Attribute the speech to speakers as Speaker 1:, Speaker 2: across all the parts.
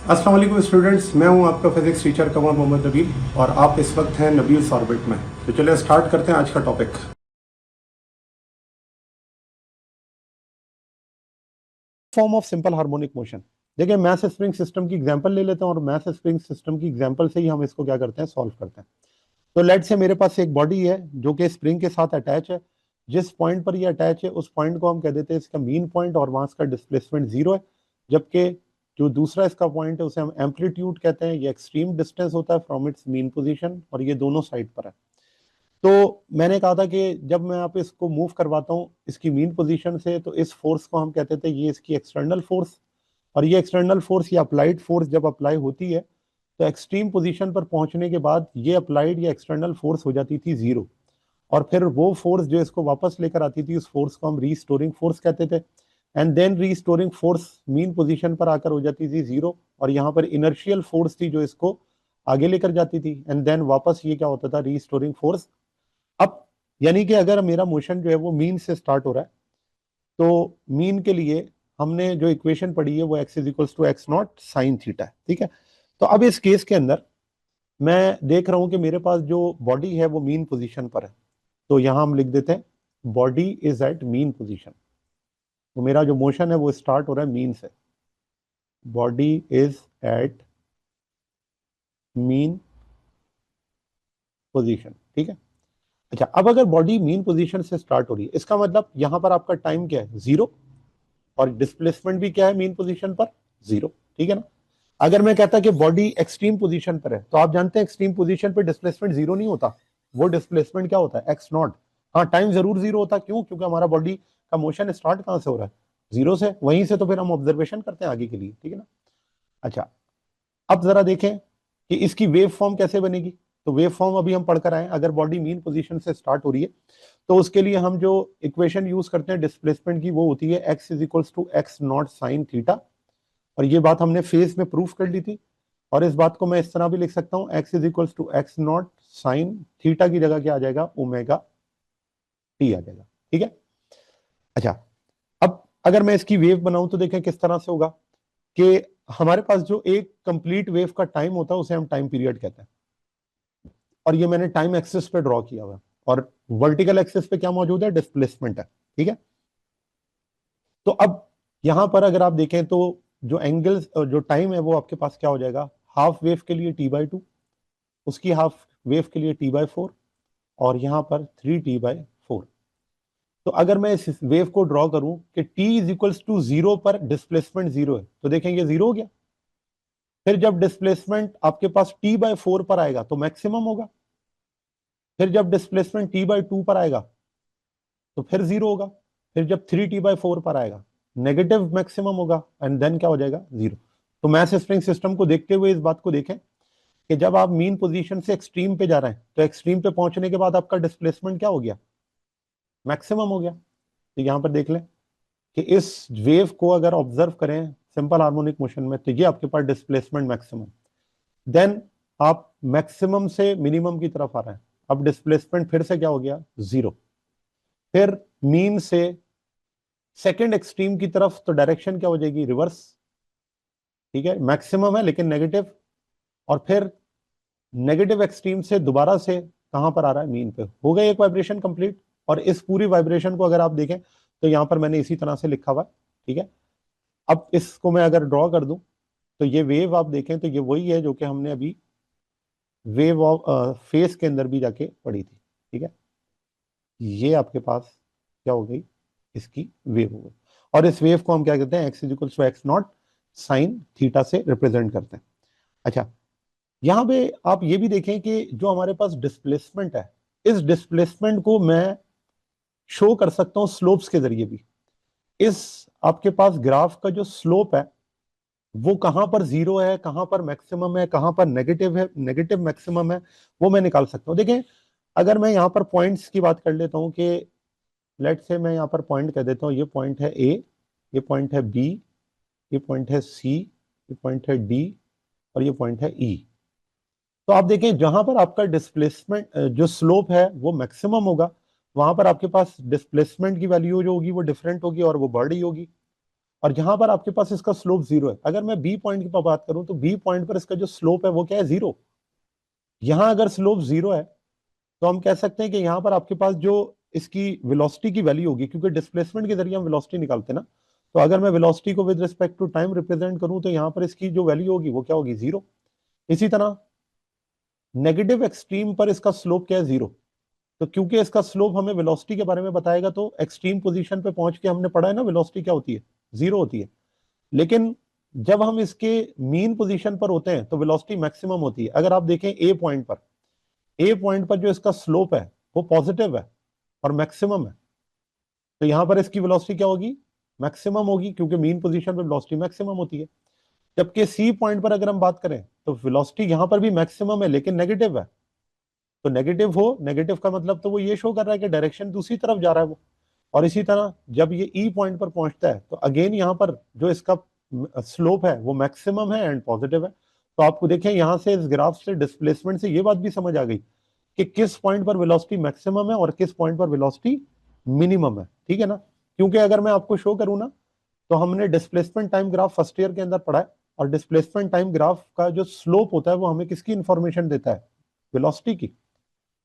Speaker 1: अस्सलाम वालेकुम स्टूडेंट्स, मैं हूं आपका फिजिक्स टीचर कमर मोहम्मद नबील और आप इस वक्त हैं नबील्स ऑर्बिट में। तो चलिए स्टार्ट करते हैं आज का topic. Form of simple harmonic motion. देखिए, मैथ स्प्रिंग सिस्टम की एग्जांपल ले लेते हैं और मैथ स्प्रिंग सिस्टम की एग्जांपल से ही हम इसको क्या करते हैं, सॉल्व करते हैं। तो लेट से मेरे पास एक बॉडी है जो कि स्प्रिंग के साथ अटैच है। जिस पॉइंट पर ये अटैच है उस पॉइंट को हम कह देते हैं इसका मीन पॉइंट और वहां इसका डिस्प्लेसमेंट जीरो है। जबकि जो दूसरा इसका पॉइंट है उसे हम एम्पलीट्यूड कहते हैं। ये एक्सट्रीम डिस्टेंस होता है फ्रॉम इट्स मीन पोजीशन और ये दोनों साइड पर है। तो मैंने कहा था कि जब मैं आप इसको मूव करवाता हूँ इसकी मीन पोजीशन से, तो इस फोर्स को हम कहते थे ये इसकी एक्सटर्नल फोर्स। और ये एक्सटर्नल फोर्स या अप्लाइड फोर्स जब अप्लाई होती है तो एक्सट्रीम पोजीशन पर पहुंचने के बाद ये अप्लाइड या एक्सटर्नल फोर्स हो जाती थी जीरो। और फिर वो फोर्स जो इसको वापस लेकर आती थी उस फोर्स को हम रीस्टोरिंग फोर्स कहते थे। And then restoring force mean position पर आकर हो जाती थी जीरो। और यहाँ पर इनर्शियल फोर्स थी जो इसको आगे लेकर जाती थी। एंड देन वापस ये क्या होता था, रीस्टोरिंग फोर्स। अब यानी कि अगर मेरा मोशन जो है वो मीन से स्टार्ट हो रहा है तो मीन के लिए हमने जो इक्वेशन पढ़ी है वो x is equals to x not sine theta है। ठीक है। तो अब इस केस के अंदर मैं देख रहा हूं कि मेरे पास जो बॉडी है वो मीन पोजीशन पर है। तो यहां हम लिख देते हैं body is at mean position. तो मेरा जो मोशन है वो स्टार्ट हो रहा है मीन से। Body is at mean position. ठीक है। अच्छा, अब अगर बॉडी मीन पोजीशन से स्टार्ट हो रही है इसका मतलब यहां पर आपका टाइम क्या है, जीरो। और डिस्प्लेसमेंट भी क्या है मीन पोजीशन पर, जीरो। ठीक है ना। अगर मैं कहता कि बॉडी एक्सट्रीम पोजीशन पर है तो आप जानते हैं एक्सट्रीम पोजीशन पर डिस्प्लेसमेंट जीरो नहीं होता। वो डिस्प्लेसमेंट क्या होता है, एक्स नॉट। हाँ, टाइम जरूर जीरो होता, क्यों? क्योंकि हमारा बॉडी का मोशन स्टार्ट कहां से हो रहा है, जीरो से। वहीं से तो फिर हम ऑब्जर्वेशन करते हैं आगे के लिए। ठीक है ना। अच्छा, अब जरा देखें कि इसकी वेव फॉर्म कैसे बनेगी। तो वेव फॉर्म अभी हम पढ़कर आए, अगर बॉडी मीन पोजीशन से स्टार्ट हो रही है तो उसके लिए हम जो इक्वेशन यूज करते हैं डिस्प्लेसमेंट की वो होती है x is equals to x not sine theta. और ये बात हमने फेज में प्रूफ कर ली थी। और इस बात को मैं इस तरह भी लिख सकता हूं, x is equals to x not sine theta की जगह क्या आ जाएगा, ओमेगा टी आ जाएगा। ठीक है। अच्छा, अब अगर मैं इसकी वेव बनाऊं तो देखें किस तरह से होगा कि हमारे पास जो एक कंप्लीट वेव का टाइम होता है उसे हम टाइम पीरियड कहते हैं। और ये मैंने टाइम एक्सिस पे ड्रॉ किया हुआ है। और वर्टिकल एक्सिस पे क्या मौजूद है, डिस्प्लेसमेंट है। ठीक है। तो अब यहां पर अगर आप देखें तो जो एंगल जो टाइम है वो आपके पास क्या हो जाएगा, हाफ वेव के लिए t/2, उसकी हाफ वेव के लिए t/4 और यहां पर 3t/4। तो अगर मैं इस वेव को ड्रॉ करूं कि t is equals to zero पर डिस्प्लेसमेंट जीरो है तो देखेंगे जीरो हो गया। फिर जब डिस्प्लेसमेंट आपके पास t/4 पर आएगा तो मैक्सिमम होगा। फिर जब डिस्प्लेसमेंट t/2 पर आएगा तो फिर जीरो होगा। फिर जब 3t/4 पर आएगा नेगेटिव मैक्सिमम होगा एंड देन क्या हो जाएगा, जीरो। तो मैथ स्प्रिंग सिस्टम को देखते हुए इस बात को देखें कि जब आप मीन पोजीशन से एक्सट्रीम पे जा रहे हैं तो एक्सट्रीम पे पहुंचने के बाद आपका डिस्प्लेसमेंट क्या हो गया, मैक्सिमम हो गया। तो यहां पर देख लें कि इस वेव को अगर ऑब्जर्व करें सिंपल हार्मोनिक मोशन में तो ये आपके पास डिस्प्लेसमेंट मैक्सिमम। देन आप मैक्सिमम से मिनिमम की तरफ आ रहे हैं। अब डिस्प्लेसमेंट फिर से क्या हो गया, जीरो। फिर मीन से सेकेंड एक्सट्रीम की तरफ तो डायरेक्शन क्या हो जाएगी, रिवर्स। ठीक है, मैक्सिमम है लेकिन नेगेटिव। और फिर नेगेटिव एक्सट्रीम से दोबारा से कहां पर आ रहा है, मीन पे। हो गई एक वाइब्रेशन कंप्लीट। और इस पूरी वाइब्रेशन को अगर आप देखें तो यहां पर मैंने इसी तरह से लिखा हुआ है। ठीक है। अब इसको मैं अगर ड्रॉ कर दूं तो ये वेव आप देखें तो ये वही है जो कि हमने अभी वेव ऑफ फेस के अंदर भी जाके पढ़ी थी। ठीक है। ये आपके पास क्या हो गई, इसकी वेव हो गई। और इस वेव को हम क्या कहते हैं, x is equal to x not sine theta से रिप्रेजेंट करते हैं। अच्छा, यहां पे आप ये भी देखें कि जो हमारे पास डिस्प्लेसमेंट है इस डिस्प्लेसमेंट को मैं शो कर सकता हूं स्लोप्स के जरिए भी। इस आपके पास ग्राफ का जो स्लोप है वो कहां पर जीरो है, कहां पर मैक्सिमम है, कहां पर नेगेटिव है, नेगेटिव मैक्सिमम है, वो मैं निकाल सकता हूं। देखें, अगर मैं यहां पर पॉइंट्स की बात कर लेता हूं कि लेट से मैं यहां पर पॉइंट कह देता हूं, ये पॉइंट है ए, ये पॉइंट है बी, ये पॉइंट है सी, ये पॉइंट है डी और ये पॉइंट है ई। तो आप देखें जहां पर आपका डिस्प्लेसमेंट जो स्लोप है वो मैक्सिमम होगा वहां पर आपके पास डिस्प्लेसमेंट की वैल्यू जो होगी वो डिफरेंट होगी और वो बढ़ ही होगी। और यहां पर आपके पास इसका स्लोप 0 है। अगर मैं बी पॉइंट की बात करूं तो बी पॉइंट पर इसका जो स्लोप है वो क्या है, 0। यहां अगर स्लोप 0 है तो हम कह सकते हैं कि यहां पर आपके पास जो इसकी वेलोसिटी की वैल्यू होगी, क्योंकि डिस्प्लेसमेंट के जरिए हम वेलोसिटी निकालते हैं ना, तो अगर मैं वेलोसिटी को with respect to time represent करूं तो यहां पर इसकी जो वैल्यू होगी वो क्या होगी, 0। इसी तरह नेगेटिव एक्सट्रीम पर इसका स्लोप क्या है, 0। तो क्योंकि इसका स्लोप हमें वेलोसिटी के बारे में बताएगा, तो एक्सट्रीम पोजीशन पे पहुंच के हमने पढ़ा है ना वेलोसिटी क्या होती है, 0 होती है। लेकिन जब हम इसके मीन पोजीशन पर होते हैं तो वेलोसिटी मैक्सिमम होती है। अगर आप देखें ए पॉइंट पर जो इसका स्लोप है वो पॉजिटिव है और मैक्सिमम है, तो यहां पर इसकी वेलोसिटी क्या होगी, मैक्सिमम होगी, क्योंकि मीन पोजीशन पर वेलोसिटी मैक्सिमम होती है। जबकि सी पॉइंट पर अगर हम बात करें तो वेलोसिटी यहां पर भी मैक्सिमम है लेकिन नेगेटिव है। तो नेगेटिव हो, नेगेटिव का मतलब तो वो ये शो कर रहा है कि डायरेक्शन दूसरी तरफ जा रहा है वो। और इसी तरह जब ये ई पॉइंट पर पहुंचता है तो अगेन यहाँ पर जो इसका स्लोप है वो मैक्सिमम है एंड पॉजिटिव है। तो आपको देखें यहां से इस ग्राफ से डिस्प्लेसमेंट से ये बात भी समझ आ गई कि किस पॉइंट पर वेलोसिटी मैक्सिमम है और किस पॉइंट पर वेलोसिटी मिनिमम है, ठीक है ना। क्योंकि अगर मैं आपको शो करूं ना, तो हमने displacement time graph first year के अंदर पढ़ा है, और डिस्प्लेसमेंट टाइम ग्राफ का जो स्लोप होता है वो हमें किसकी इंफॉर्मेशन देता है, वेलोसिटी की।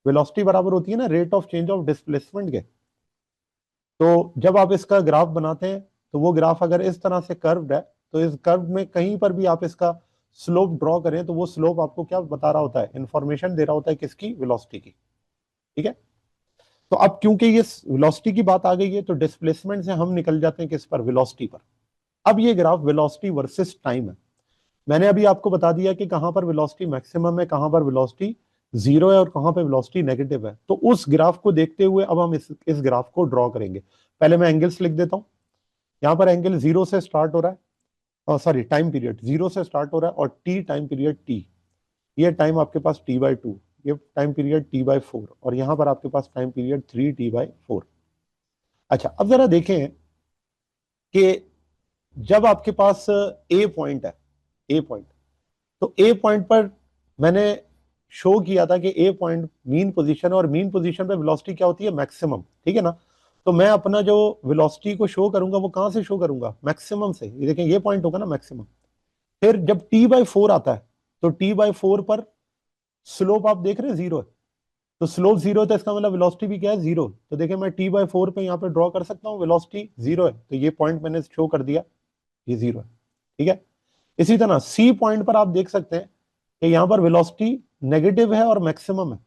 Speaker 1: वेलोसिटी बराबर होती है ना rate of change of displacement के। तो जब आप इसका ग्राफ बनाते हैं तो वो ग्राफ अगर इस तरह से कर्व्ड है, तो इस कर्व में कहीं पर भी आप इसका स्लोप ड्रॉ करें तो वो स्लोप आपको क्या बता रहा होता है, इंफॉर्मेशन दे रहा होता है किसकी, वेलोसिटी की, ठीक है। तो अब क्योंकि ये वेलोसिटी की बात आ गई है तो डिस्प्लेसमेंट से हम निकल जाते हैं किस पर, वेलोसिटी पर। अब ये ग्राफ वेलोसिटी वर्सेस टाइम है। मैंने अभी आपको बता दिया कि कहां पर वेलोसिटी मैक्सिमम है, कहां पर वेलोसिटी 0 है और कहां पर वेलोसिटी नेगेटिव है। तो उस ग्राफ को देखते हुए अब हम इस ग्राफ को ड्रॉ करेंगे। पहले मैं एंगल्स लिख देता हूं। यहां पर एंगल 0 से स्टार्ट हो रहा है, और सॉरी टाइम पीरियड 0 से स्टार्ट हो रहा है, और टी टाइम पीरियड टी, ये टाइम आपके पास t/2, ये टाइम पीरियड t/4, और यहां पर आपके पास टाइम पीरियड 3t/4। अच्छा अब जरा देखें कि जब आपके पास ए पॉइंट है, ए पॉइंट, तो ए पॉइंट पर मैंने शो किया था कि ए पॉइंट मीन पोजीशन, और मीन पोजीशन पे वेलोसिटी क्या होती है, मैक्सिमम, ठीक है ना। तो मैं अपना जो वेलोसिटी को शो करूंगा वो कहां से शो करूंगा, मैक्सिमम से। ये देखें ये पॉइंट होगा ना मैक्सिमम। फिर जब t/4 आता है तो t/4 पर स्लोप आप देख रहे हैं 0 है, तो स्लोप 0 है तो इसका मतलब वेलोसिटी भी क्या है, 0। तो देखिए मैं t/4 पे यहाँ पे ड्रॉ कर सकता हूँ, वेलोसिटी 0 है, तो ये पॉइंट मैंने शो कर दिया, ये 0 है, ठीक है। इसी तरह सी पॉइंट पर आप देख सकते हैं कि यहाँ पर वेलोसिटी नेगेटिव है और मैक्सिमम है।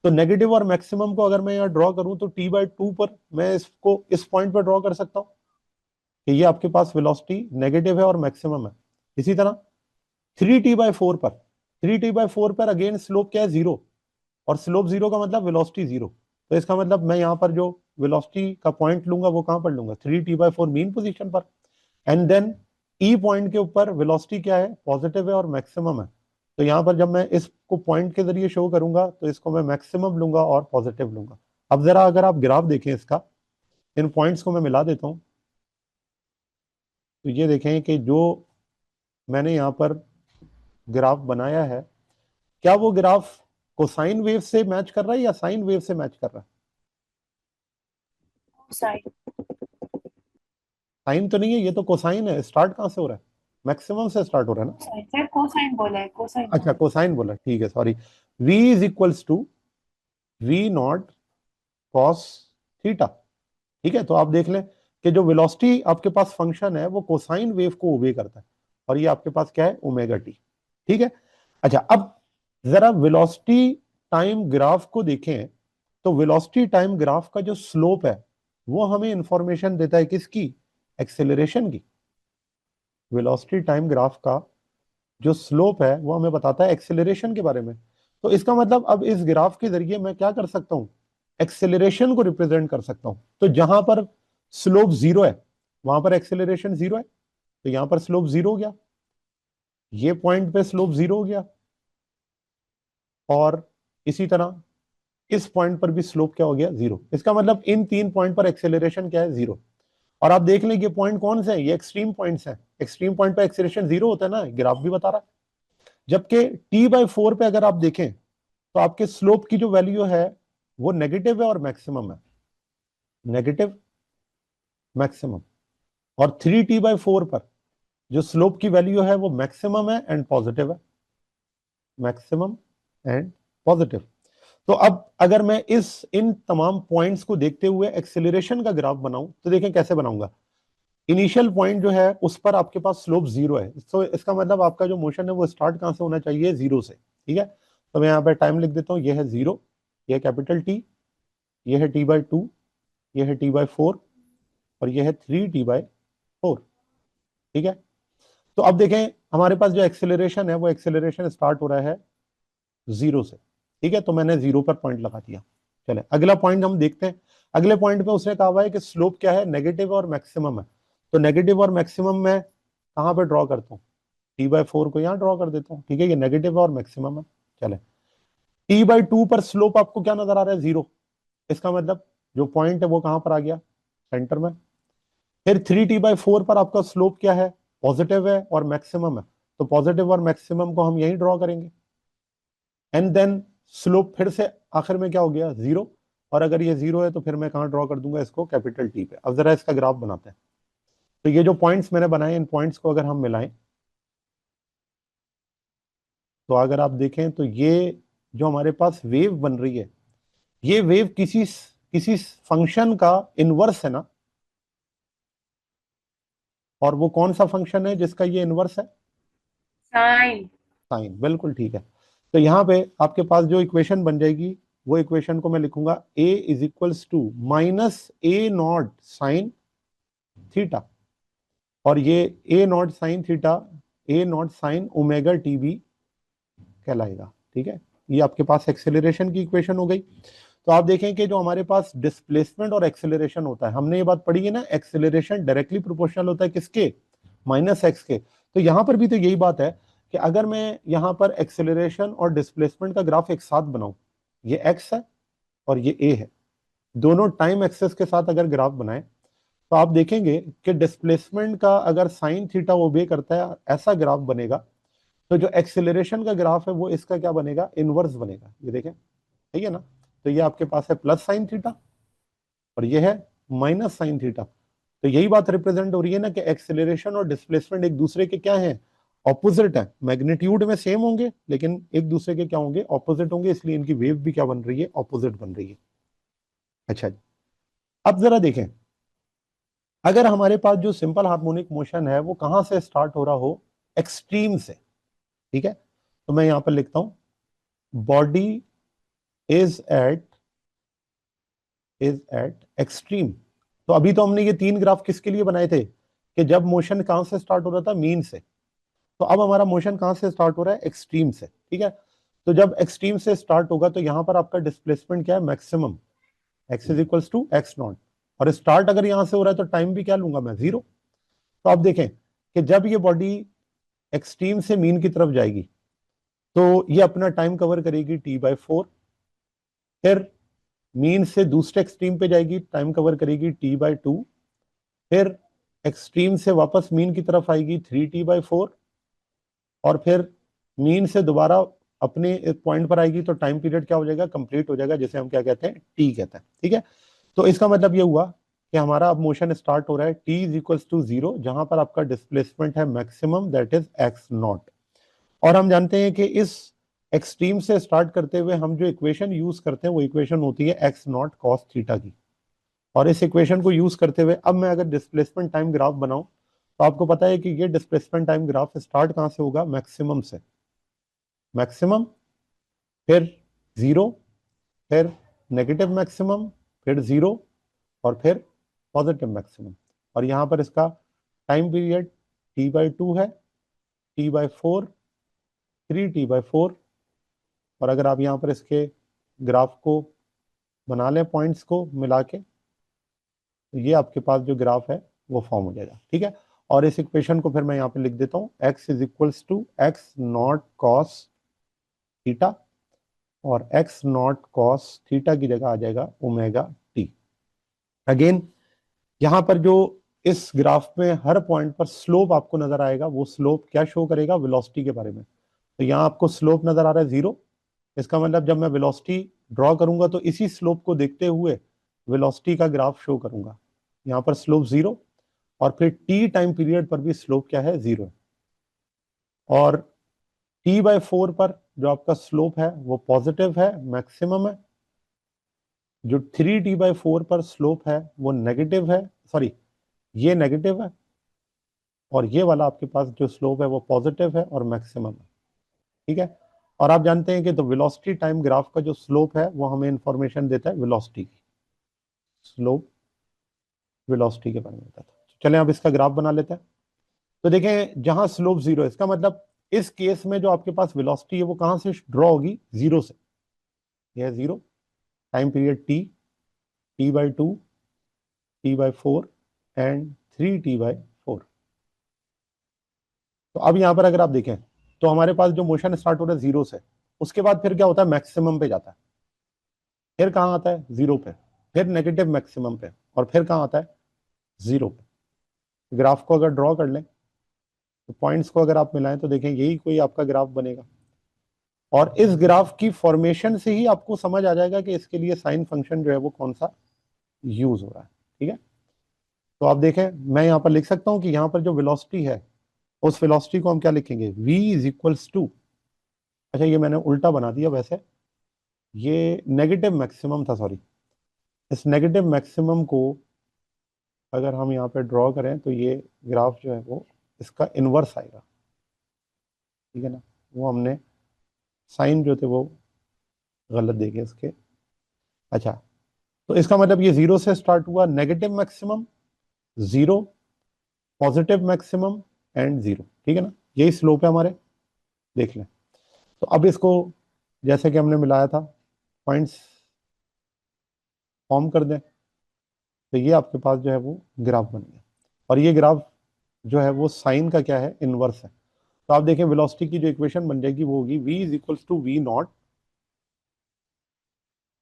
Speaker 1: तो नेगेटिव और मैक्सिमम को अगर मैं यहाँ ड्रॉ करूं तो t/2 पर मैं इसको इस पॉइंट पर ड्रॉ कर सकता हूं कि ये आपके पास वेलोसिटी नेगेटिव है और मैक्सिमम है। इसी तरह 3t/4 पर अगेन स्लोप क्या है, 0, और स्लोप 0 का मतलब वेलोसिटी 0। तो इसका मतलब मैं यहाँ पर जो वेलोसिटी का पॉइंट लूंगा वो कहां पर लूंगा, 3t/4 मीन पोजीशन पर। एंड देन ई पॉइंट के ऊपर वेलोसिटी क्या है, पॉजिटिव है और मैक्सिमम है। तो यहां पर जब मैं इसको पॉइंट के जरिए शो करूंगा तो इसको मैं मैक्सिमम लूंगा और पॉजिटिव लूंगा। अब जरा अगर आप ग्राफ देखें इसका, इन पॉइंट्स को मैं मिला देता हूं, तो ये देखें कि जो मैंने यहाँ पर ग्राफ बनाया है, क्या वो ग्राफ कोसाइन वेव से मैच कर रहा है या साइन वेव से मैच कर रहा है।
Speaker 2: साइन।
Speaker 1: साइन तो नहीं है, ये तो कोसाइन है। स्टार्ट कहां से हो रहा है, मैक्सिमम से स्टार्ट हो रहा है ना।
Speaker 2: साइन सर, कोसाइन बोला है, कोसाइन
Speaker 1: अच्छा
Speaker 2: बोला
Speaker 1: कोसाइन बोला, ठीक है, sorry. v is equals to v नॉट कॉस थीटा, ठीक है। तो आप देख लें कि जो वेलोसिटी आपके पास फंक्शन है वो कोसाइन वेव को ओबे करता है, और ये आपके पास क्या है, ओमेगा टी, ठीक है। अच्छा अब जरा वेलोसिटी टाइम ग्राफ को देखें, तो वेलोसिटी टाइम ग्राफ का जो स्लोप है वो हमें इंफॉर्मेशन देता है किसकी, एक्सेलरेशन की। वेलोसिटी टाइम ग्राफ का जो स्लोप है वो हमें बताता है एक्सेलरेशन के बारे में। तो इसका मतलब अब इस ग्राफ के जरिए मैं क्या कर सकता हूं, एक्सेलरेशन को रिप्रेजेंट कर सकता हूं। तो जहां पर स्लोप 0 है वहां पर एक्सेलरेशन 0 है, तो यहां पर स्लोप 0 हो गया, ये पॉइंट पे स्लोप 0 हो गया, और इसी तरह इस पॉइंट पर भी स्लोप क्या हो गया, 0। इसका मतलब इन तीन पॉइंट पर एक्सेलरेशन क्या है, 0। और आप देख लें ये पॉइंट कौन से हैं, ये एक्सट्रीम पॉइंट्स हैं। एक्सट्रीम पॉइंट पर एक्सेलरेशन 0 होता है ना, ग्राफ भी बता रहा है। जबकि t/4 पे अगर आप देखें तो आपके स्लोप की जो वैल्यू है वो नेगेटिव है और मैक्सिमम है, नेगेटिव मैक्सिमम। और 3t/4 पर जो स्लोप की वैल्यू है वो मैक्सिमम है एंड पॉजिटिव है, मैक्सिमम एंड पॉजिटिव। तो अब अगर मैं इन तमाम पॉइंट्स को देखते हुए एक्सेलरेशन का ग्राफ बनाऊं तो देखें कैसे बनाऊंगा। इनिशियल पॉइंट जो है उस पर आपके पास स्लोप 0 है, तो इसका मतलब आपका जो मोशन है वो स्टार्ट कहां से होना चाहिए, 0 से। ठीक है, तो मैं यहाँ पे टाइम लिख देता हूँ, ये है 0, ये है कैपिटल टी, ये है t/2, ये है t/4 और ये है 3t/4। ठीक है, तो अब देखें हमारे पास जो एक्सेलरेशन है वो एक्सेलरेशन स्टार्ट हो रहा है 0 से। ठीक है, तो मैंने 0 पर पॉइंट लगा दिया। चले अगला पॉइंट हम देखते हैं। अगले पॉइंट पे उसने कहा हुआ है कि स्लोप क्या है, नेगेटिव और मैक्सिमम है। तो नेगेटिव और मैक्सिमम मैं कहां पे ड्रॉ करता हूँ, t/4 को यहाँ ड्रॉ कर देता हूँ। ठीक है, ये नेगेटिव और मैक्सिमम है। चले t/2 पर स्लोप आपको क्या नजर आ रहा है, 0। इसका मतलब जो पॉइंट है वो कहां पर आ गया, सेंटर में। फिर 3t/4 पर आपका स्लोप क्या है, पॉजिटिव है और मैक्सिमम है, तो पॉजिटिव और मैक्सिमम को हम यही ड्रॉ करेंगे। एंड देन स्लोप फिर से आखिर में क्या हो गया, 0। और अगर ये 0 है तो फिर मैं कहां ड्रॉ कर दूंगा इसको, कैपिटल टी पे। अब जरा इसका ग्राफ बनाते हैं। तो ये जो पॉइंट्स मैंने बनाए, इन पॉइंट्स को अगर हम मिलाएं तो अगर आप देखें तो ये जो हमारे पास वेव बन रही है, ये वेव किसी फंक्शन का इनवर्स है ना। और वो कौन सा फंक्शन है जिसका ये इनवर्स है,
Speaker 2: साइन।
Speaker 1: साइन। बिल्कुल ठीक है। तो यहाँ पे आपके पास जो इक्वेशन बन जाएगी वो इक्वेशन को मैं लिखूंगा a is equals to -a0 sine theta, और ये a0 sine theta a0 sine omega t भी कहलाएगा। ठीक है, ये आपके पास एक्सेलरेशन की इक्वेशन हो गई। तो आप देखें कि जो हमारे पास डिस्प्लेसमेंट और एक्सेलरेशन होता है, हमने ये बात पढ़ी है ना, एक्सेलरेशन डायरेक्टली प्रोपोर्शनल होता है किसके, -x के। तो यहां पर भी तो यही बात है कि अगर मैं यहां पर एक्सेलरेशन और डिस्प्लेसमेंट का ग्राफ एक साथ बनाऊं, ये x है और ये a है, दोनों टाइम एक्सेस के साथ अगर ग्राफ बनाए तो आप देखेंगे कि डिस्प्लेसमेंट का अगर साइन थीटा ओबे करता है ऐसा ग्राफ बनेगा, तो जो एक्सेलरेशन का ग्राफ है वो इसका क्या बनेगा, इनवर्स बनेगा। ये देखें, ठीक है ना। तो ये आपके पास है प्लस साइन थीटा और ये है माइनस साइन थीटा। तो यही बात रिप्रेजेंट हो रही है ना कि एक्सेलरेशन और डिस्प्लेसमेंट एक दूसरे के क्या हैं, ऑपोजिट है। मैग्नीट्यूड में सेम होंगे लेकिन एक दूसरे के क्या होंगे, ऑपोजिट होंगे, इसलिए इनकी वेव भी क्या बन रही है, ऑपोजिट बन रही है। अच्छा जी, अब जरा देखें, अगर हमारे पास जो सिंपल हार्मोनिक मोशन है वो कहां से स्टार्ट हो रहा हो, एक्सट्रीम से। ठीक है, तो मैं यहां पर लिखता हूं बॉडी इज एट एक्सट्रीम। तो अभी तो हमने ये तीन ग्राफ किसके लिए बनाए थे, कि जब मोशन कहां से स्टार्ट हो रहा था, मीन से। तो अब हमारा मोशन कहां से स्टार्ट हो रहा है, एक्सट्रीम से। ठीक है, तो जब एक्सट्रीम से स्टार्ट होगा तो यहां पर आपका डिस्प्लेसमेंट क्या है, maximum, x is equals to x0। और स्टार्ट अगर यहां से हो रहा है तो टाइम भी क्या लूंगा मैं, 0। तो आप देखें कि जब ये बॉडी एक्सट्रीम से मीन की तरफ जाएगी तो ये अपना टाइम कवर करेगी t/4, फिर मीन से दूसरे एक्सट्रीम पे जाएगी, टाइम कवर करेगी t/2, फिर एक्सट्रीम से वापस मीन की तरफ आएगी 3t/4, और फिर मीन से दोबारा अपने एक पॉइंट पर आएगी तो टाइम पीरियड क्या हो जाएगा, कंप्लीट हो जाएगा, जिसे हम क्या कहते हैं, टी कहते हैं। ठीक है, तो इसका मतलब ये हुआ कि हमारा अब मोशन स्टार्ट हो रहा है t इज इक्वल्स टू 0, जहां पर आपका डिस्प्लेसमेंट है मैक्सिमम, दैट इज x0। और हम जानते हैं कि इस एक्सट्रीम से स्टार्ट करते हुए हम जो इक्वेशन यूज करते हैं वो इक्वेशन होती है x0 cos थीटा की। और इस इक्वेशन को यूज करते हुए अब मैं अगर डिस्प्लेसमेंट टाइम ग्राफ बनाऊं तो आपको पता है कि ये डिस्प्लेसमेंट टाइम ग्राफ स्टार्ट कहां से होगा, मैक्सिमम से। मैक्सिमम, फिर 0, फिर नेगेटिव मैक्सिमम, फिर 0, और फिर पॉजिटिव मैक्सिमम। और यहां पर इसका टाइम पीरियड t/2 है, t/4, 3t/4। और अगर आप यहां पर इसके ग्राफ को बना लें, पॉइंट्स को मिला के, तो ये आपके पास जो ग्राफ है वो फॉर्म हो जाएगा। ठीक है, और इस इक्वेशन को फिर मैं यहाँ पे लिख देता हूँ, x is equals to x0 cos theta, और x0 cos थीटा की जगह आ जाएगा ओमेगा टी। अगेन यहां पर जो इस ग्राफ में हर पॉइंट पर स्लोप आपको नजर आएगा, वो स्लोप क्या शो करेगा, वेलोसिटी के बारे में। तो यहाँ आपको स्लोप नजर आ रहा है 0, इसका मतलब जब मैं वेलोसिटी ड्रॉ करूंगा तो इसी स्लोप को देखते हुए वेलोसिटी का ग्राफ शो करूंगा। यहाँ पर स्लोप 0, और फिर टी टाइम पीरियड पर भी स्लोप क्या है, 0 है। और t/4 पर जो आपका स्लोप है वो पॉजिटिव है, मैक्सिमम है। जो 3t/4 पर स्लोप है वो नेगेटिव है, सॉरी ये नेगेटिव है, और ये वाला आपके पास जो स्लोप है वो पॉजिटिव है और मैक्सिमम है। ठीक है। और आप जानते हैं कि तो वेलोसिटी टाइम ग्राफ का जो स्लोप है वो हमें इंफॉर्मेशन देता है वेलोसिटी की, स्लोप वेलोसिटी के बारे में बताता है। चलें अब इसका ग्राफ बना लेते हैं। तो देखें जहां स्लोप 0 है, इसका मतलब इस केस में जो आपके पास वेलोसिटी है वो कहां से ड्रॉ होगी, 0 से। यह 0, time period t/2, t/4 and 3t/4। तो अब यहां पर अगर आप देखें तो हमारे पास जो मोशन स्टार्ट हो रहा है 0 से, उसके बाद फिर क्या होता है, मैक्सिमम पे जाता है, फिर कहां आता है, 0 पे, फिर नेगेटिव मैक्सिमम पे, और फिर कहां आता है, 0 पे। ग्राफ को अगर ड्रॉ कर लें तो पॉइंट्स को अगर आप मिलाएं तो देखें यही कोई आपका ग्राफ बनेगा। और इस ग्राफ की फॉर्मेशन से ही आपको समझ आ जाएगा कि इसके लिए साइन फंक्शन जो है वो कौन सा यूज हो रहा है। ठीक है। तो आप देखें मैं यहां पर लिख सकता हूं कि यहां पर जो वेलोसिटी है उस वेलोसिटी को हम क्या लिखेंगे, v इज इक्वल्स टू, अच्छा ये मैंने उल्टा बना दिया, वैसे ये नेगेटिव मैक्सिमम था, सॉरी। इस नेगेटिव मैक्सिमम को अगर हम यहाँ पे ड्रॉ करें तो ये ग्राफ जो है वो इसका इनवर्स आएगा। ठीक है ना, वो हमने साइन जो थे वो गलत देखे इसके। अच्छा, तो इसका मतलब ये 0 से स्टार्ट हुआ, negative maximum, 0, positive maximum and 0। ठीक है ना, यही स्लोप है हमारे, देख लें। तो अब इसको जैसे कि हमने मिलाया था, पॉइंट्स फॉर्म कर दें, तो ये आपके पास जो है वो ग्राफ बन गया। और ये ग्राफ जो है वो साइन का क्या है, इनवर्स है। तो आप देखें वेलोसिटी की जो इक्वेशन बन जाएगी वो होगी v is equals to v not,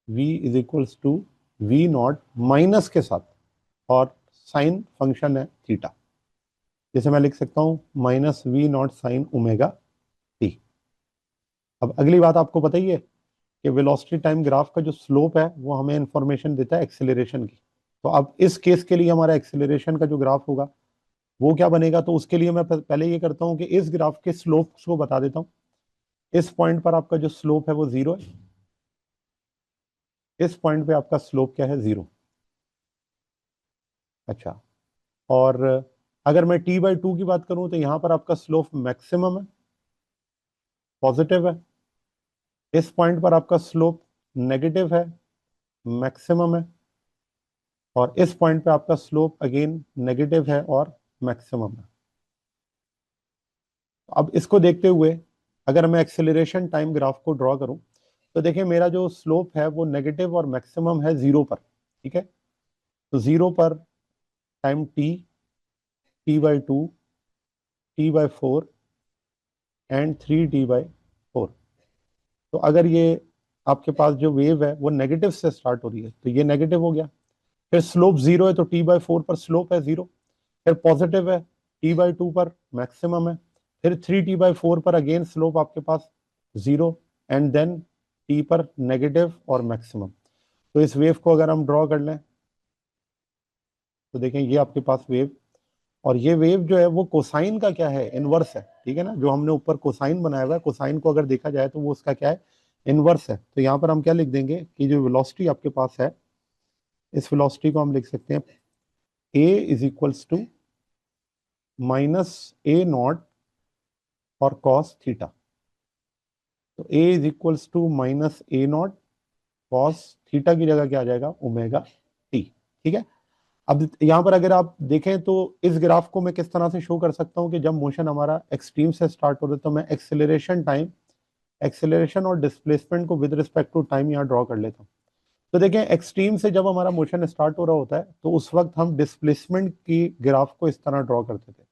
Speaker 1: v is equals to v not minus के साथ, और साइन फंक्शन है थीटा, जैसे मैं लिख सकता हूं minus v not sine omega t. अब अगली बात आपको पता ही है कि वेलोसिटी टाइम ग्राफ का जो स्लोप है वो हमें इंफॉर्मेशन देता है एक्सेलरेशन की। तो अब इस केस के लिए हमारा एक्सेलरेशन का जो ग्राफ होगा वो क्या बनेगा, तो उसके लिए मैं पहले ये करता हूं कि इस ग्राफ के स्लोप को बता देता हूं। इस पॉइंट पर आपका जो स्लोप है वो 0 है, इस पॉइंट पे आपका स्लोप क्या है, 0। अच्छा, और अगर मैं t/2 की बात करूं तो यहां पर आपका स्लोप मैक्सिमम है, पॉजिटिव है। इस पॉइंट पर आपका स्लोप नेगेटिव है, मैक्सिमम है। और इस पॉइंट पे आपका स्लोप अगेन नेगेटिव है और मैक्सिमम है। अब इसको देखते हुए अगर मैं एक्सेलरेशन टाइम ग्राफ को ड्रॉ करूं तो देखिए मेरा जो स्लोप है वो नेगेटिव और मैक्सिमम है 0 पर। ठीक है, तो 0 पर time t/2, t/4 and 3t/4। तो अगर ये आपके पास जो वेव है वो नेगेटिव से स्टार्ट हो रही है तो ये नेगेटिव हो गया, फिर स्लोप 0 है तो t/4 पर स्लोप है 0, फिर पॉजिटिव है t/2 पर मैक्सिमम है, फिर 3t/4 पर अगेन स्लोप आपके पास 0, एंड देन t पर नेगेटिव और मैक्सिमम। तो इस वेव को अगर हम ड्रॉ कर लें तो देखें ये आपके पास वेव, और ये वेव जो है वो कोसाइन का क्या है, इनवर्स है। ठीक है ना, जो हमने ऊपर कोसाइन बनाया हुआ है, कोसाइन को अगर देखा जाए तो वो उसका क्या है, इनवर्स है। तो यहाँ पर हम क्या लिख देंगे कि जो वेलोसिटी आपके पास है, इस वेलोसिटी को हम लिख सकते हैं a is equals to minus a not और कॉस थीटा। तो a is equals to minus a not cos theta की जगह क्या आ जाएगा, ओमेगा टी। ठीक है। अब यहां पर अगर आप देखें तो इस ग्राफ को मैं किस तरह से शो कर सकता हूं कि जब मोशन हमारा एक्सट्रीम से स्टार्ट हो रहा है तो मैं एक्सेलरेशन टाइम, एक्सेलरेशन और डिस्प्लेसमेंट को विद रिस्पेक्ट टू टाइम यहाँ ड्रॉ कर लेता हूँ। तो देखें एक्सट्रीम से जब हमारा मोशन स्टार्ट हो रहा होता है तो उस वक्त हम डिस्प्लेसमेंट की ग्राफ को इस तरह ड्रॉ करते थे,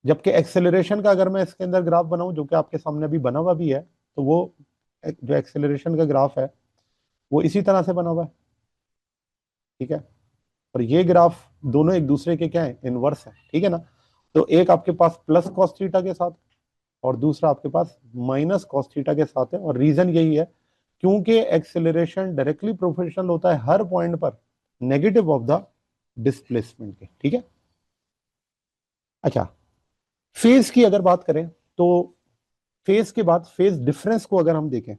Speaker 1: जबकि एक्सेलरेशन का अगर मैं इसके अंदर ग्राफ बनाऊं जो कि आपके सामने अभी बना हुआ भी है, तो वो जो एक्सेलरेशन का ग्राफ है वो इसी तरह से बना हुआ है। ठीक है, और ये ग्राफ दोनों एक दूसरे के क्या है, इनवर्स है। ठीक है ना, तो एक आपके पास प्लस कॉस थीटा के साथ और दूसरा आपके पास माइनस कॉस थीटा के साथ है। और रीजन यही है क्योंकि एक्सेलरेशन डायरेक्टली प्रोपोर्शनल होता है हर पॉइंट पर नेगेटिव ऑफ द डिस्प्लेसमेंट के, ठीक है। अच्छा, फेज की अगर बात करें तो फेज के बाद फेज डिफरेंस को अगर हम देखें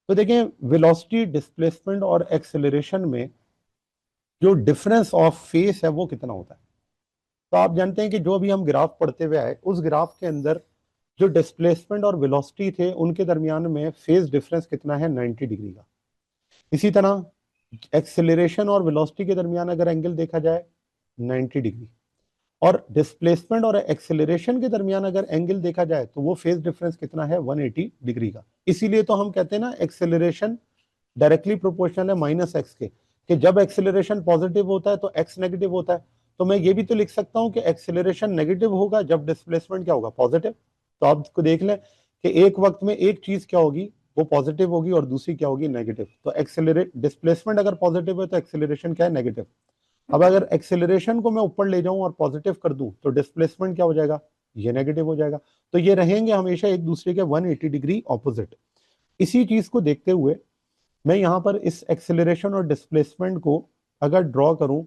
Speaker 1: तो देखें वेलोसिटी, डिस्प्लेसमेंट और एक्सेलरेशन में जो डिफरेंस ऑफ फेस है वो कितना होता है। तो आप जानते हैं कि जो भी हम ग्राफ पढ़ते हुए आए उस ग्राफ के अंदर जो डिस्प्लेसमेंट और वेलोसिटी थे उनके दरमियान में फेज डिफरेंस कितना है, 90 डिग्री का। इसी तरह एक्सेलरेशन और वेलोसिटी के दरमियान अगर एंगल देखा जाए 90 डिग्री, और डिस्प्लेसमेंट और एक्सेलरेशन के दरमियान अगर एंगल देखा जाए तो वो फेज डिफरेंस कितना है, 180 डिग्री का। इसीलिए तो हम कहते हैं ना एक्सेलरेशन डायरेक्टली प्रोपोर्शनल है माइनस एक्स के, कि जब एक्सेलरेशन पॉजिटिव होता है तो एक्स नेगेटिव होता है। तो मैं ये भी तो लिख सकता हूं कि एक्सेलरेशन नेगेटिव होगा जब डिस्प्लेसमेंट क्या होगा, पॉजिटिव। तो आप इसको देख लें कि एक वक्त में एक चीज क्या होगी, वो पॉजिटिव होगी और दूसरी क्या होगी, नेगेटिव। तो एक्सेलरेट डिस्प्लेसमेंट अगर पॉजिटिव है तो एक्सेलरेशन क्या है, नेगेटिव। अब अगर एक्सेलरेशन को मैं ऊपर ले जाऊं और पॉजिटिव कर दूं तो डिस्प्लेसमेंट क्या हो जाएगा, ये नेगेटिव हो जाएगा। तो ये रहेंगे हमेशा एक दूसरे के 180 डिग्री ऑपोजिट। इसी चीज को देखते हुए मैं यहां पर इस एक्सेलरेशन और डिस्प्लेसमेंट को अगर ड्रॉ करूं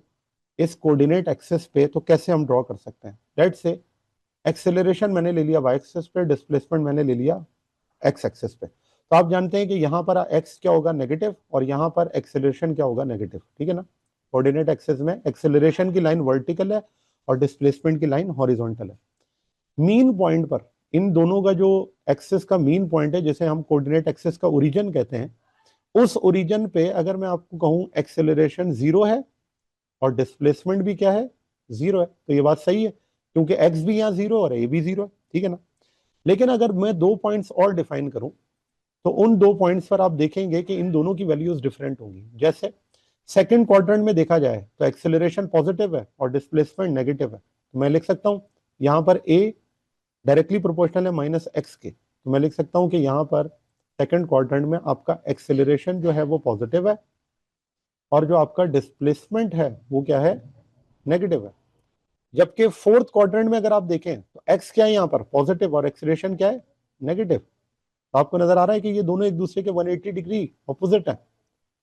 Speaker 1: इस कोऑर्डिनेट एक्सिस पे तो कैसे हम ड्रॉ कर सकते हैं। लेट्स से एक्सेलरेशन मैंने ले लिया वाई एक्सिस पे, डिस्प्लेसमेंट मैंने ले लिया एक्स एक्सिस पे। तो आप जानते हैं कि यहां पर एक्स क्या होगा, नेगेटिव, और यहां पर एक्सेलरेशन क्या होगा, नेगेटिव, ठीक है ना। कोऑर्डिनेट एक्सिस में एक्सेलरेशन की लाइन वर्टिकल है और डिस्प्लेसमेंट की लाइन हॉरिजॉन्टल है। मीन पॉइंट पर इन दोनों का जो एक्सिस का मीन पॉइंट है, जिसे हम कोऑर्डिनेट एक्सिस का ओरिजिन कहते हैं, उस ओरिजिन पे अगर मैं आपको कहूं एक्सेलरेशन 0 है और डिस्प्लेसमेंट भी क्या है, 0 है, तो ये बात सही है क्योंकि एक्स भी यहाँ 0 और ए भी 0 है, ठीक है ना। लेकिन अगर मैं दो पॉइंट्स और डिफाइन करूं तो उन दो पॉइंट्स पर आप देखेंगे कि इन दोनों की वैल्यूज डिफरेंट होंगी। जैसे सेकंड क्वाड्रेंट में देखा जाए तो एक्सेलरेशन पॉजिटिव है और डिस्प्लेसमेंट नेगेटिव है, तो मैं लिख सकता हूं यहां पर ए डायरेक्टली प्रोपोर्शनल है माइनस एक्स के, तो मैं लिख सकता हूं कि यहां पर सेकंड क्वाड्रेंट में आपका एक्सेलरेशन जो है वो पॉजिटिव है और जो आपका डिस्प्लेसमेंट है वो क्या है, नेगेटिव है। जबकि फोर्थ क्वाड्रेंट में अगर आप देखें तो एक्स क्या है यहाँ पर, पॉजिटिव, और एक्सेलरेशन क्या है, नेगेटिव। तो आपको नजर आ रहा है कि ये दोनों एक दूसरे के 180 डिग्री ऑपोजिट है,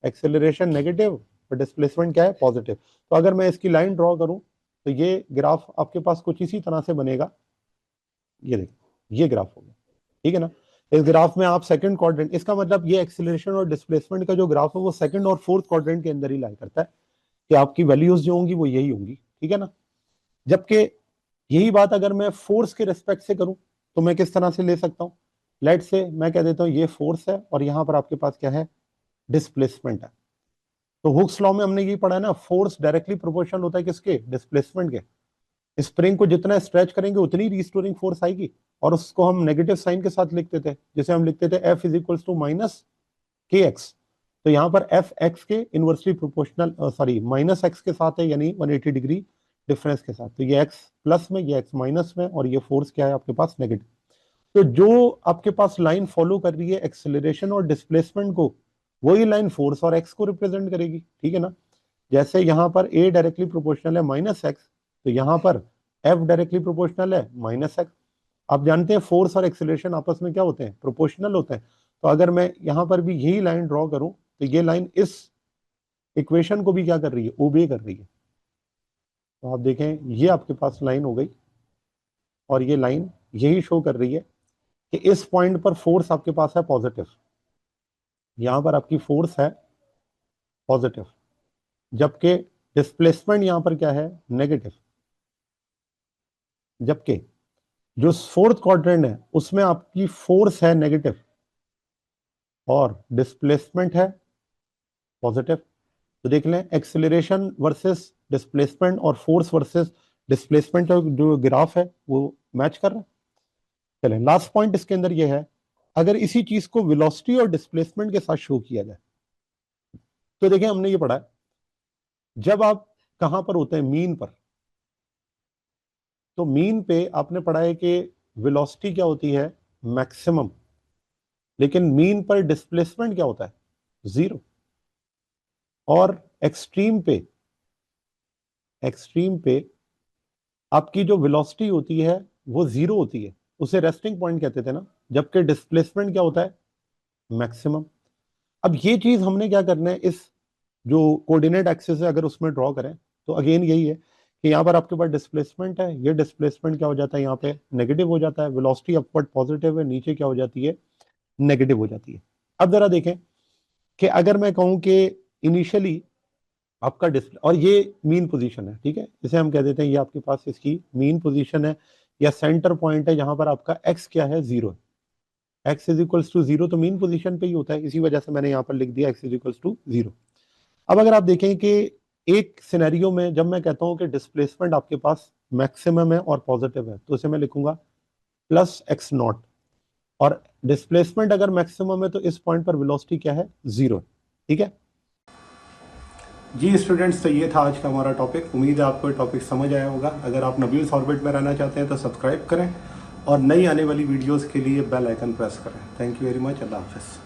Speaker 1: एक्सेलरेशन नेगेटिव और डिस्प्लेसमेंट क्या है, पॉजिटिव। तो अगर मैं इसकी लाइन ड्रॉ करूं तो ये ग्राफ आपके पास कुछ इसी तरह से बनेगा। ये देखिए ये ग्राफ होगा, ठीक है ना। इस ग्राफ में आप सेकंड क्वाड्रेंट, इसका मतलब ये एक्सेलरेशन और डिस्प्लेसमेंट का जो ग्राफ है वो सेकंड और फोर्थ क्वाड्रेंट के अंदर ही लाई करता है कि आपकी वैल्यूज जो होंगी वो यही होंगी, ठीक है ना। जबकि यही बात अगर मैं फोर्स के रिस्पेक्ट से करूं तो मैं किस तरह से ले सकता हूं। लेट से मैं कह देता हूं ये फोर्स है और यहां पर आपके पास क्या है, डिस्प्लेसमेंट है। तो हुक्स लॉ में हमने ये पढ़ा है ना, फोर्स डायरेक्टली प्रोपोर्शनल होता है किसके, डिस्प्लेसमेंट के। स्प्रिंग को जितना स्ट्रेच करेंगे उतनी रिस्टोरिंग फोर्स आएगी, और उसको हम नेगेटिव साइन के साथ लिखते थे, जैसे हम लिखते थे F is equals to minus k x. तो यहाँ पर एफ एक्स के inversely proportional, sorry minus x के साथ है, यानी 180 डिग्री डिफरेंस के साथ। तो ये एक्स प्लस में, ये एक्स माइनस में, और ये फोर्स क्या है आपके पास, नेगेटिव। तो जो आपके पास लाइन फॉलो कर रही है एक्सेलरेशन और डिस्प्लेसमेंट को, वही लाइन फोर्स और एक्स को रिप्रेजेंट करेगी, ठीक है ना। जैसे यहाँ पर ए डायरेक्टली प्रोपोर्शनल है माइनस एक्स, तो यहाँ पर एफ डायरेक्टली प्रोपोर्शनल है माइनस एक्स। आप जानते हैं फोर्स और एक्सेलरेशन आपस में क्या होते हैं, प्रोपोर्शनल होते हैं। तो अगर मैं यहाँ पर भी यही लाइन ड्रॉ करूं तो ये लाइन इस इक्वेशन को भी क्या कर रही है, ओबे कर रही है। तो आप देखें ये आपके पास लाइन हो गई, और ये लाइन यही शो कर रही है कि इस पॉइंट पर फोर्स आपके पास है पॉजिटिव, यहां पर आपकी फोर्स है पॉजिटिव, जबकि डिस्प्लेसमेंट यहां पर क्या है, नेगेटिव। जबकि जो फोर्थ क्वाड्रेंट है उसमें आपकी फोर्स है नेगेटिव और डिस्प्लेसमेंट है पॉजिटिव। तो देख लें एक्सेलरेशन वर्सेस डिस्प्लेसमेंट और फोर्स वर्सेस डिस्प्लेसमेंट का जो ग्राफ है वो मैच कर रहा है। चलें लास्ट पॉइंट इसके अंदर ये है, अगर इसी चीज को वेलोसिटी और डिस्प्लेसमेंट के साथ शो किया जाए तो देखिए हमने ये पढ़ा है, जब आप कहां पर होते हैं, मीन पर, तो मीन पे आपने पढ़ा है कि वेलोसिटी क्या होती है, मैक्सिमम, लेकिन मीन पर डिस्प्लेसमेंट क्या होता है, 0। और एक्सट्रीम पे आपकी जो वेलोसिटी होती है वो 0 होती है, उसे रेस्टिंग पॉइंट कहते थे ना। जबकि डिस्प्लेसमेंट क्या होता है, मैक्सिमम। अब ये चीज हमने क्या करना है, इस जो कोऑर्डिनेट एक्सिस है अगर उसमें ड्रॉ करें तो अगेन यही है कि यहाँ पर आपके पास डिस्प्लेसमेंट है, ये डिस्प्लेसमेंट क्या हो जाता है यहाँ पे नेगेटिव हो जाता है, वेलोसिटी अपवर्ड पॉजिटिव है, नीचे क्या हो जाती है नेगेटिव हो जाती है। अब जरा देखें कि अगर मैं कहूं कि इनिशियली आपका डिस्प्ले और ये मीन पोजीशन है, ठीक है, इसे हम कह देते हैं ये आपके पास इसकी मीन पोजीशन है या सेंटर पॉइंट है जहां पर आपका एक्स क्या है 0 है। एक्स इज इक्वल्स टू 0 तो मीन पोजीशन पे ही होता है, इसी वजह से मैंने यहाँ पर लिख दिया एक्स इज इक्वल्स टू 0। अब अगर आप देखें कि एक सिनेरियो में जब मैं कहता हूं कि डिस्प्लेसमेंट आपके पास मैक्सिमम है और पॉजिटिव है तो इसे मैं लिखूंगा प्लस एक्स नॉट, और डिस्प्लेसमेंट अगर मैक्सिमम है तो इस पॉइंट पर वेलोसिटी क्या है 0, ठीक है जी स्टूडेंट्स। तो ये था आज का हमारा टॉपिक, उम्मीद है आपको टॉपिक समझ आया होगा। अगर आप नबील्स ऑर्बिट में रहना चाहते हैं तो सब्सक्राइब करें और नई आने वाली वीडियोस के लिए बेल आइकन प्रेस करें। थैंक यू वेरी मच, अल्लाह हाफिज़।